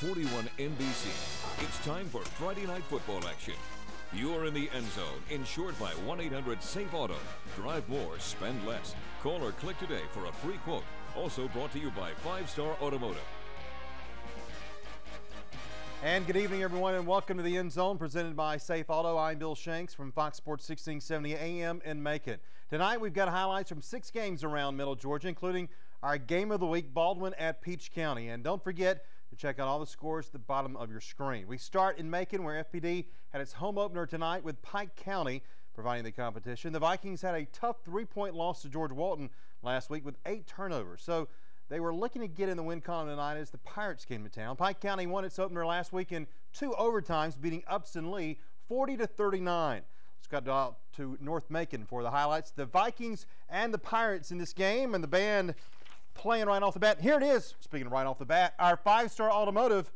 41 NBC. It's time for Friday night football action. You're in the end zone, insured by 1-800-SAFE-AUTO. Drive more, spend less. Call or click today for a free quote. Also brought to you by 5-Star Automotive. And good evening, everyone, and welcome to the End Zone presented by Safe Auto. I'm Bill Shanks from Fox Sports 1670 AM in Macon. Tonight, we've got highlights from 6 games around Middle Georgia, including our game of the week, Baldwin at Peach County. And don't forget to check out all the scores at the bottom of your screen. We start in Macon, where FPD had its home opener tonight with Pike County providing the competition. The Vikings had a tough 3-point loss to George Walton last week with 8 turnovers. So they were looking to get in the win column tonight as the Pirates came to town. Pike County won its opener last week in 2 overtimes, beating Upson Lee 40-39. Let's go out to North Macon for the highlights. The Vikings and the Pirates in this game, and the band playing right off the bat. Here it is, speaking of right off the bat, our 5-Star Automotive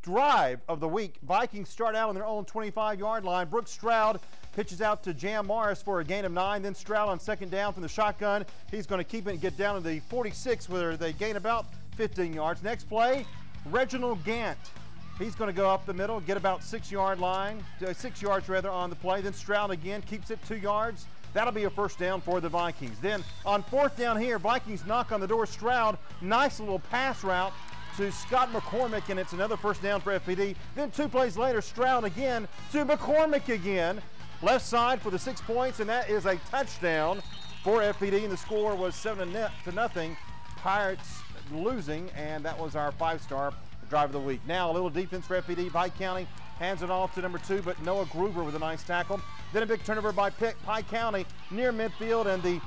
drive of the week. Vikings start out on their own 25-yard line. Brooks Stroud pitches out to Jam Morris for a gain of 9. Then Stroud on second down from the shotgun. He's going to keep it and get down to the 46 where they gain about 15 yards. Next play, Reginald Gant. He's going to go up the middle, get about 6 yards on the play. Then Stroud again keeps it 2 yards. That'll be a first down for the Vikings. Then on fourth down here, Vikings knock on the door. Stroud, nice little pass route to Scott McCormick, and it's another first down for FPD. Then 2 plays later, Stroud again to McCormick again. Left side for the 6 points, and that is a touchdown for FPD, and the score was 7-0. Pirates losing, and that was our 5-star drive of the week. Now a little defense for FPD. Pike County hands it off to number 2, but Noah Groover with a nice tackle. Then a big turnover by Pike County near midfield, and the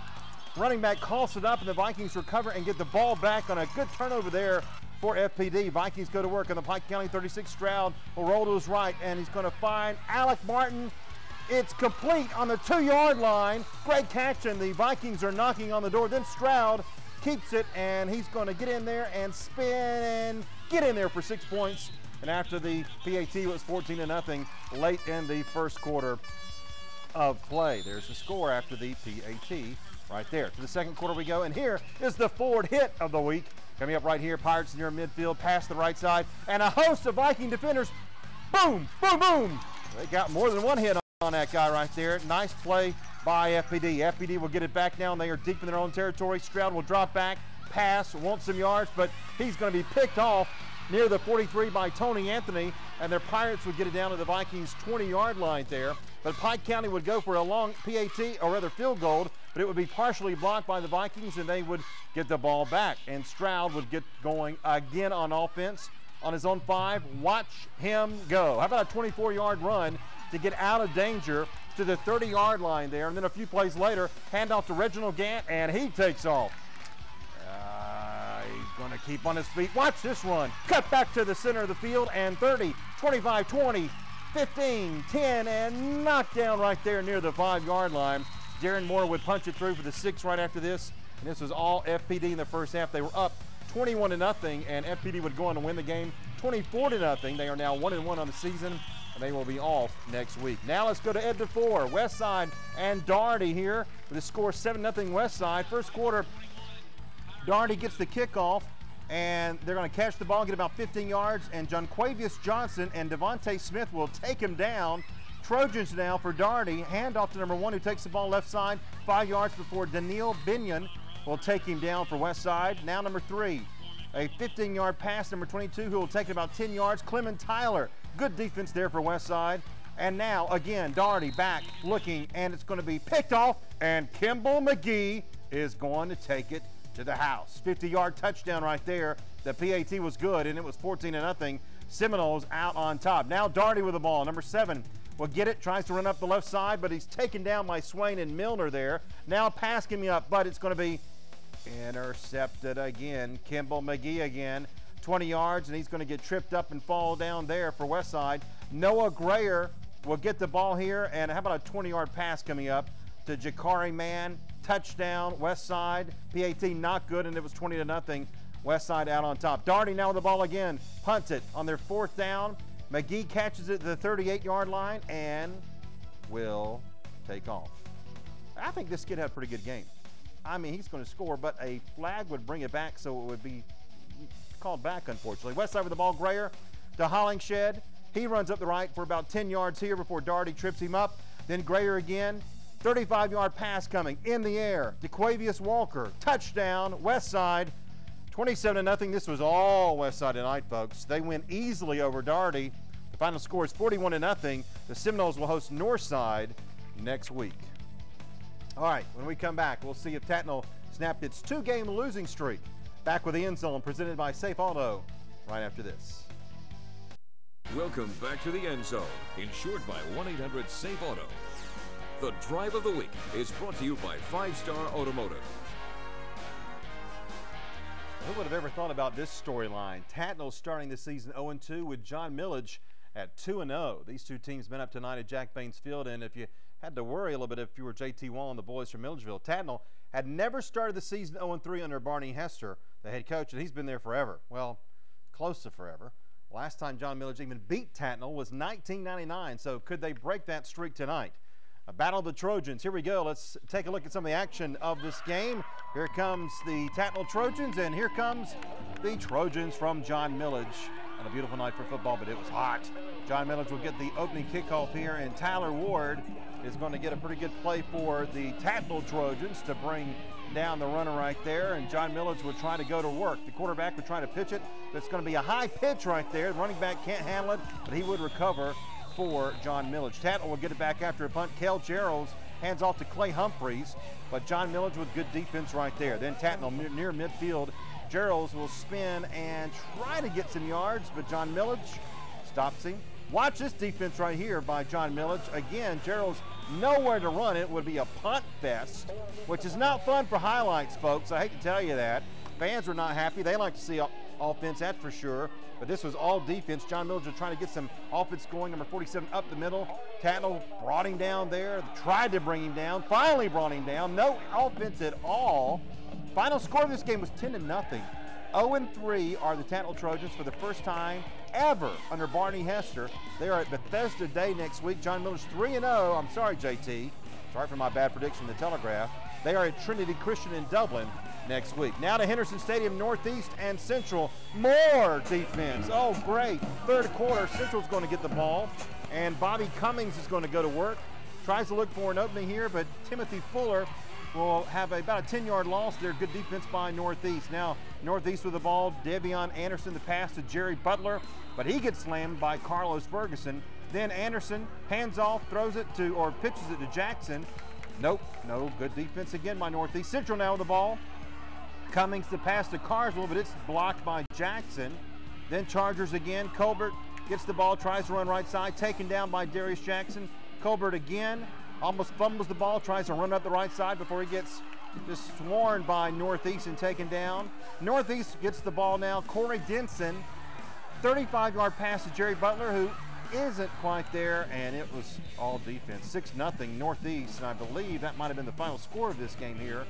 running back coughs it up, and the Vikings recover and get the ball back on a good turnover there for FPD. Vikings go to work on the Pike County 36. Stroud will roll to his right, and he's going to find Alec Martin. It's complete on the 2-yard line. Great catch, and the Vikings are knocking on the door. Then Stroud keeps it, and he's going to get in there and spin and get in there for 6 points. And after the PAT was 14-0 late in the first quarter of play. There's the score after the PAT right there. To the second quarter we go, and here is the Ford hit of the week. Coming up right here, Pirates near midfield, past the right side, and a host of Viking defenders. Boom, boom, boom. They got more than one hit on that guy right there. Nice play by FPD. FPD will get it back now, and they are deep in their own territory. Stroud will drop back, pass, wants some yards, but he's going to be picked off near the 43 by Tony Anthony, and their Pirates would get it down to the Vikings' 20-yard line there. But Pike County would go for a long PAT, or rather field goal, but it would be partially blocked by the Vikings, and they would get the ball back. And Stroud would get going again on offense on his own 5. Watch him go. How about a 24-yard run to get out of danger to the 30-yard line there, and then a few plays later, handoff to Reginald Gant, and he takes off. He's going to keep on his feet. Watch this run. Cut back to the center of the field, and 30, 25, 20, 15, 10, and knocked down right there near the 5-yard line. Darren Moore would punch it through for the 6 right after this, and this was all FPD in the first half. They were up 21-0, and FPD would go on to win the game 24-0. They are now 1-1 on the season, and they will be off next week. Now let's go to Ed DeFore, Westside, and Daugherty here with the score 7-0 Westside. First quarter, Daugherty gets the kickoff, and they're going to catch the ball, get about 15 yards, and Jonquavius Johnson and Devontae Smith will take him down. Trojans now for Daugherty. Handoff to number 1 who takes the ball left side, 5 yards before Daniil Binion will take him down for Westside. Now number 3, a 15-yard pass, number 22, who will take it about 10 yards. Clement Tyler, good defense there for Westside. And now, again, Daugherty back looking, and it's going to be picked off, and Kimball McGee is going to take it to the house. 50-yard touchdown right there. The PAT was good, and it was 14-0. Seminoles out on top. Now Daugherty with the ball. Number 7 will get it, tries to run up the left side, but he's taken down by Swain and Milner there. Now pass coming up, but it's going to be intercepted again. Kimball McGee again. 20 yards, and he's going to get tripped up and fall down there for Westside. Noah Grayer will get the ball here, and how about a 20-yard pass coming up to Jakari Mann. Touchdown, Westside. PAT not good, and it was 20-0. Westside out on top. Daugherty now with the ball again. Punts it on their 4th down. McGee catches it at the 38-yard line and will take off. I think this kid had a pretty good game. I mean, he's going to score, but a flag would bring it back, so it would be called back, unfortunately. Westside with the ball. Grayer to Hollingshed. He runs up the right for about 10 yards here before Daugherty trips him up. Then Grayer again. 35-yard pass coming in the air. DeQuavius Walker, touchdown, West Side. 27-0. This was all West Side tonight, folks. They win easily over Daugherty. The final score is 41-0. The Seminoles will host Northside next week. All right, when we come back, we'll see if Tattnall snapped its 2-game losing streak. Back with the End Zone, presented by Safe Auto, right after this. Welcome back to the End Zone, insured by 1-800-SAFE-AUTO. The Drive of the Week is brought to you by 5-Star Automotive. Who would have ever thought about this storyline? Tattnall starting the season 0-2 with John Millage at 2-0. These two teams met up tonight at Jack Baines Field, and if you had to worry a little bit if you were J.T. Wall and the boys from Milledgeville, Tattnall had never started the season 0-3 under Barney Hester, the head coach, and he's been there forever. Well, close to forever. Last time John Millage even beat Tattnall was 1999, so could they break that streak tonight? A battle of the Trojans. Here we go. Let's take a look at some of the action of this game. Here comes the Tattnall Trojans, and here comes the Trojans from John Millage. On a beautiful night for football, but it was hot. John Millage will get the opening kickoff here, and Tyler Ward is going to get a pretty good play for the Tattnall Trojans to bring down the runner right there, and John Millage would try to go to work. The quarterback would try to pitch it, but it's going to be a high pitch right there. The running back can't handle it, but he would recover for John Millage. Tattnall will get it back after a punt. Kel Gerald's hands off to Clay Humphreys, but John Millage with good defense right there. Then Tattnall near midfield. Gerald's will spin and try to get some yards, but John Millage stops him. Watch this defense right here by John Millage. Again, Gerald's nowhere to run. It would be a punt fest, which is not fun for highlights, folks. I hate to tell you that. Fans were not happy. They like to see offense, that's for sure. But this was all defense. John Millage was trying to get some offense going. Number 47 up the middle. Tattnall brought him down there. Tried to bring him down. Finally brought him down. No offense at all. Final score of this game was 10-0. 0-3 are the Tattnall Trojans for the first time ever under Barney Hester. They are at Bethesda Day next week. John Millage 3-0. I'm sorry, JT. Sorry for my bad prediction in the Telegraph. They are at Trinity Christian in Dublin next week. Now to Henderson Stadium, Northeast and Central. More defense. Oh, great. Third quarter, Central's going to get the ball, and Bobby Cummings is going to go to work. Tries to look for an opening here, but Timothy Fuller will have about a 10-yard loss there. Good defense by Northeast. Now Northeast with the ball. Devion Anderson, the pass to Jerry Butler, but he gets slammed by Carlos Ferguson. Then Anderson hands off, throws it to, or pitches it to Jackson. Nope, no, good defense again by Northeast. Central now with the ball. Cummings the pass to Carswell, but it's blocked by Jackson. Then Chargers again. Colbert gets the ball, tries to run right side, taken down by Darius Jackson. Colbert again, almost fumbles the ball, tries to run up the right side before he gets just swarmed by Northeast and taken down. Northeast gets the ball now. Corey Denson, 35-yard pass to Jerry Butler, who isn't quite there, and it was all defense. 6-0 Northeast, and I believe that might have been the final score of this game here.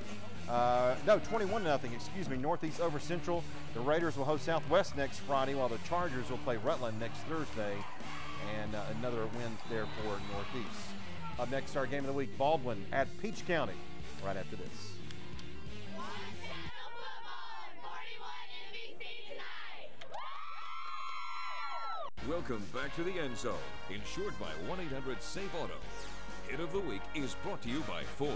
No, 21-0, excuse me, Northeast over Central. The Raiders will host Southwest next Friday, while the Chargers will play Rutland next Thursday, and another win there for Northeast. Up next, our game of the week, Baldwin at Peach County, right after this. Welcome back to the End Zone, insured by 1-800-SAFE-AUTO. Hit of the Week is brought to you by Ford.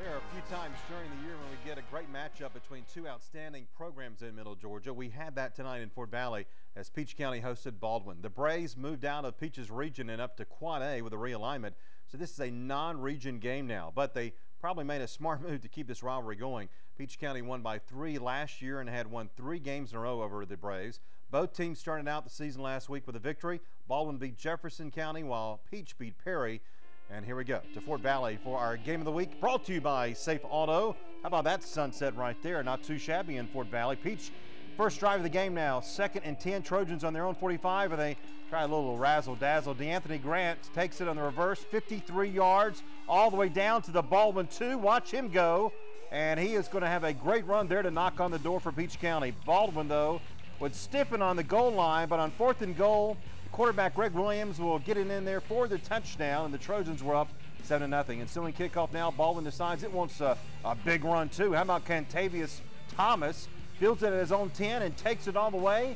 There are a few times during the year when we get a great matchup between two outstanding programs in Middle Georgia. We had that tonight in Fort Valley as Peach County hosted Baldwin. The Braves moved out of Peach's region and up to Quad A with a realignment, so this is a non-region game now, but they probably made a smart move to keep this rivalry going. Peach County won by 3 last year and had won 3 games in a row over the Braves. Both teams started out the season last week with a victory. Baldwin beat Jefferson County while Peach beat Perry. And here we go to Fort Valley for our game of the week, brought to you by Safe Auto. How about that sunset right there? Not too shabby in Fort Valley. Peach, first drive of the game now. 2nd and 10. Trojans on their own 45, and they try a little razzle-dazzle. DeAnthony Grant takes it on the reverse, 53 yards, all the way down to the Baldwin 2. Watch him go, and he is going to have a great run there to knock on the door for Peach County. Baldwin, though, would stiffen on the goal line, but on 4th and goal, quarterback Greg Williams will get it in there for the touchdown, and the Trojans were up 7-0. Ensuing kickoff now, Baldwin decides it wants a big run too. How about Cantavius Thomas? fields it at his own 10 and takes it all the way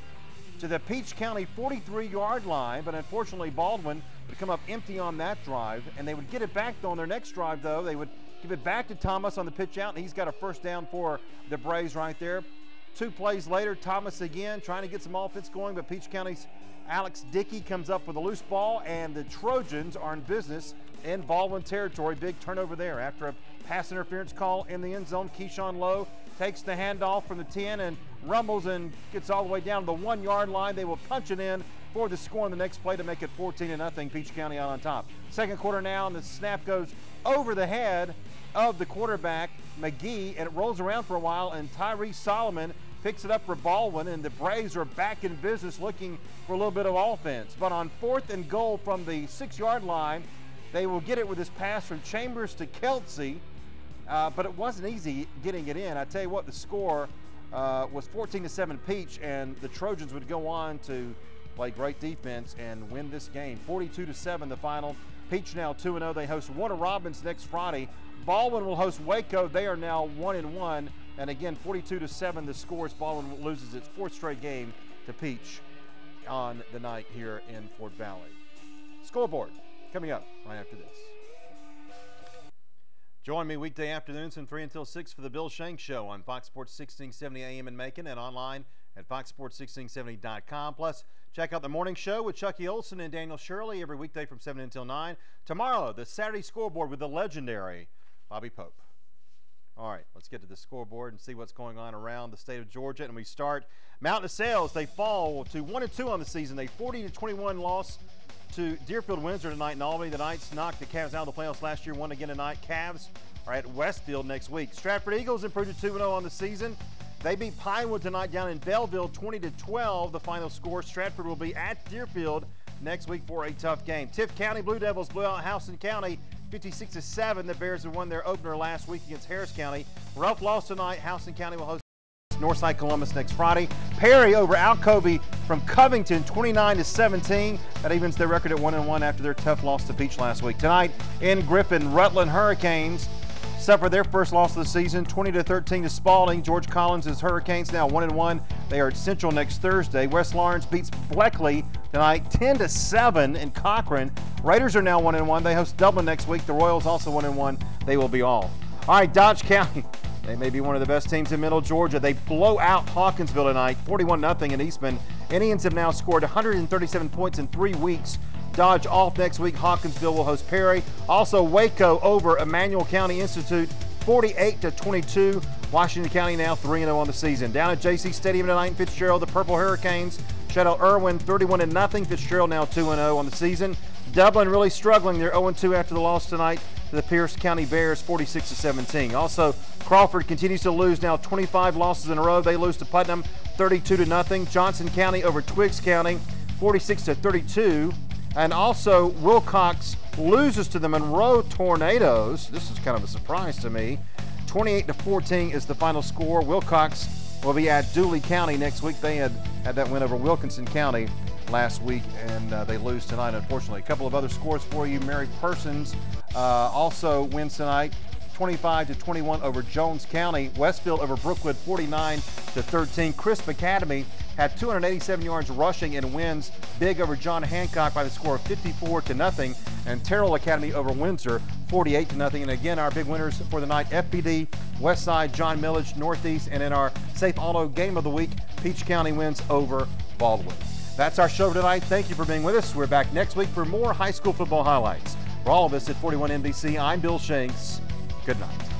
to the Peach County 43-yard line, but unfortunately Baldwin would come up empty on that drive, and they would get it back though on their next drive though. They would give it back to Thomas on the pitch out, and he's got a first down for the Braves right there. 2 plays later, Thomas again trying to get some offense going, but Peach County's Alex Dickey comes up with a loose ball, and the Trojans are in business in Baldwin territory. Big turnover there after a pass interference call in the end zone. Keyshawn Lowe takes the handoff from the 10 and rumbles and gets all the way down to the 1-yard line. They will punch it in for the score on the next play to make it 14-0. Peach County out on top. Second quarter now, and the snap goes over the head of the quarterback, McGee, and it rolls around for a while, and Tyree Solomon picks it up for Baldwin, and the Braves are back in business looking for a little bit of offense. But on 4th and goal from the 6-yard line, they will get it with this pass from Chambers to Kelsey, but it wasn't easy getting it in. I tell you what, the score was 14-7 Peach, and the Trojans would go on to play great defense and win this game. 42-7 the final. Peach now 2-0. They host Warner Robins next Friday. Baldwin will host Waco. They are now 1-1. And again, 42-7 the score as Baldwin loses its 4th straight game to Peach on the night here in Fort Valley. Scoreboard coming up right after this. Join me weekday afternoons from 3 until 6 for the Bill Shanks Show on Fox Sports 1670 AM in Macon and online at foxsports1670.com. Plus, check out the morning show with Chucky Olson and Daniel Shirley every weekday from 7 until 9. Tomorrow, the Saturday Scoreboard with the legendary Bobby Pope. All right, let's get to the scoreboard and see what's going on around the state of Georgia. And we start Mountain of Sales. They fall to 1-2 on the season. A 40-21 loss to Deerfield-Windsor tonight in Albany. The Knights knocked the Cavs out of the playoffs last year, won again tonight. Cavs are at Westfield next week. Stratford Eagles improved to 2-0 on the season. They beat Pinewood tonight down in Belleville, 20-12. The final score. Stratford will be at Deerfield next week for a tough game. Tift County Blue Devils blew out Houston County 56-7. The Bears have won their opener last week against Harris County. Rough loss tonight. Houston County will host Northside Columbus next Friday. Perry over Alcovey from Covington, 29-17. That evens their record at 1-1 after their tough loss to Peach last week. Tonight in Griffin, Rutland Hurricanes suffer their first loss of the season, 20-13 to Spalding. George Collins' Hurricanes now 1-1. They are at Central next Thursday. West Lawrence beats Bleckley tonight, 10-7 in Cochran. Raiders are now 1-1. They host Dublin next week. The Royals also 1-1. They will be all. All right, Dodge County. They may be one of the best teams in Middle Georgia. They blow out Hawkinsville tonight, 41-0 in Eastman. Indians have now scored 137 points in 3 weeks. Dodge off next week. Hawkinsville will host Perry. Also, Waco over Emmanuel County Institute, 48-22. Washington County now 3-0 on the season. Down at JC Stadium tonight in Fitzgerald, the Purple Hurricanes shut out Irwin 31-0. Fitzgerald now 2-0 on the season. Dublin really struggling. They're 0-2 after the loss tonight to the Pierce County Bears, 46-17. Also, Crawford continues to lose now 25 losses in a row. They lose to Putnam 32-0. Johnson County over Twiggs County, 46-32. And also, Wilcox loses to the Monroe Tornadoes. This is kind of a surprise to me. 28-14 is the final score. Wilcox will be at Dooley County next week. They had that win over Wilkinson County last week, and they lose tonight, unfortunately. A couple of other scores for you. Mary Persons also wins tonight, 25-21 over Jones County. Westfield over Brookwood, 49-13. Crisp Academy had 287 yards rushing and wins big over John Hancock by the score of 54-0. And Terrell Academy over Windsor, 48-0. And again, our big winners for the night: FPD, Westside, John Millage, Northeast, and in our Safe Auto Game of the Week, Peach County wins over Baldwin. That's our show tonight. Thank you for being with us. We're back next week for more high school football highlights. For all of us at 41 NBC, I'm Bill Shanks. Good night.